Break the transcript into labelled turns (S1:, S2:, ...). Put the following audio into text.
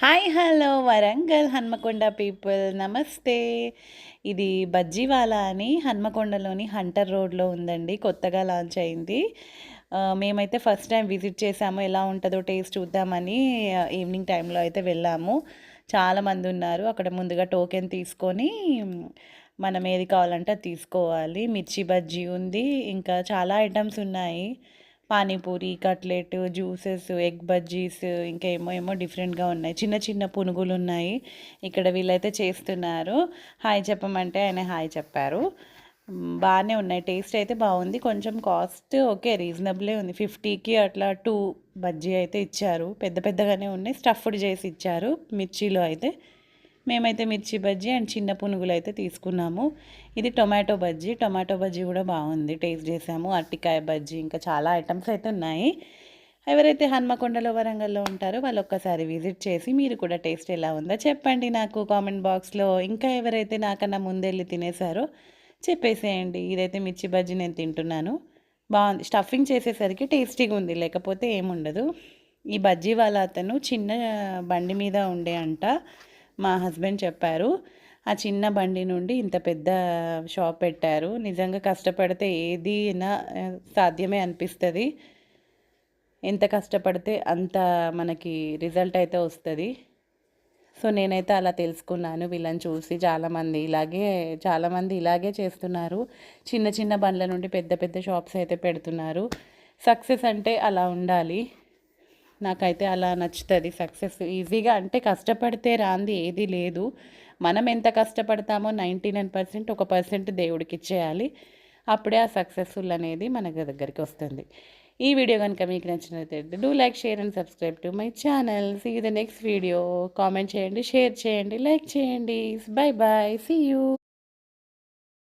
S1: Hi hello Warangal Hanamkonda people నమస్తే. ఇది బజ్జీవాలా అని హన్మకొండలోని హంటర్ రోడ్లో ఉందండి. కొత్తగా లాంచ్ అయింది. మేమైతే ఫస్ట్ టైం విజిట్ చేసాము. ఎలా ఉంటుందో టేస్ట్ చూద్దామని ఈవినింగ్ టైంలో అయితే వెళ్ళాము. చాలామంది ఉన్నారు అక్కడ. ముందుగా టోకెన్ తీసుకొని మనం ఏది కావాలంటే అది తీసుకోవాలి. మిర్చి బజ్జీ ఉంది, ఇంకా చాలా ఐటమ్స్ ఉన్నాయి. Panipuri, cutlet, juices, egg bajjis, ఇంకా ఏమో డిఫరెంట్గా ఉన్నాయి. చిన్న చిన్న పునుగులు ఉన్నాయి. ఇక్కడ వీళ్ళైతే చేస్తున్నారు. హాయ్ చెప్పమంటే ఆయన హాయ్ చెప్పారు. బాగానే ఉన్నాయి. టేస్ట్ అయితే బాగుంది. కొంచెం కాస్ట్ ఓకే, రీజనబులే ఉంది. 50కి అట్లా 2 బజ్జీ అయితే ఇచ్చారు. పెద్ద పెద్దగానే ఉన్నాయి. స్టఫ్డ్ చేసి ఇచ్చారు మిర్చిలో అయితే. మేమైతే మిర్చి బజ్జీ అండ్ చిన్న పునుగులు అయితే తీసుకున్నాము. ఇది టొమాటో బజ్జీ. టొమాటో బజ్జీ కూడా బాగుంది, టేస్ట్ చేసాము. అరటికాయ బజ్జీ, ఇంకా చాలా ఐటమ్స్ అయితే ఉన్నాయి. ఎవరైతే హన్మకొండలో వరంగల్లో ఉంటారో వాళ్ళు ఒక్కసారి విజిట్ చేసి మీరు కూడా టేస్ట్ ఎలా ఉందో చెప్పండి నాకు కామెంట్ బాక్స్లో. ఇంకా ఎవరైతే నాకన్నా ముందెళ్ళి తినేసారో చెప్పేసేయండి. ఇదైతే మిర్చి బజ్జీ నేను తింటున్నాను. బాగుంది. స్టఫింగ్ చేసేసరికి టేస్టీగా ఉంది, లేకపోతే ఏముండదు. ఈ బజ్జీ వాళ్ళ అతను చిన్న బండి మీద ఉండే అంట, మా హస్బెండ్ చెప్పారు. ఆ చిన్న బండి నుండి ఇంత పెద్ద షాప్ పెట్టారు. నిజంగా కష్టపడితే ఏదైనా సాధ్యమే అనిపిస్తుంది. ఎంత కష్టపడితే అంత మనకి రిజల్ట్ అయితే వస్తుంది. సో నేనైతే అలా తెలుసుకున్నాను వీళ్ళని చూసి. చాలామంది ఇలాగే చేస్తున్నారు. చిన్న చిన్న బండ్ల నుండి పెద్ద పెద్ద షాప్స్ అయితే పెడుతున్నారు. సక్సెస్ అంటే అలా ఉండాలి. నాకైతే అలా నచ్చుతుంది. సక్సెస్ ఈజీగా అంటే కష్టపడితే రాంది ఏది లేదు. మనం ఎంత కష్టపడతామో 99% 1% దేవుడికి ఇచ్చేయాలి. అప్పుడే ఆ సక్సెస్ఫుల్ అనేది మన దగ్గరికి వస్తుంది. ఈ వీడియో కనుక మీకు నచ్చినట్లయితే do like, share and subscribe to my channel. See you the next video. Comment చేయండి, షేర్ చేయండి, లైక్ చేయండి. Bye bye, see you.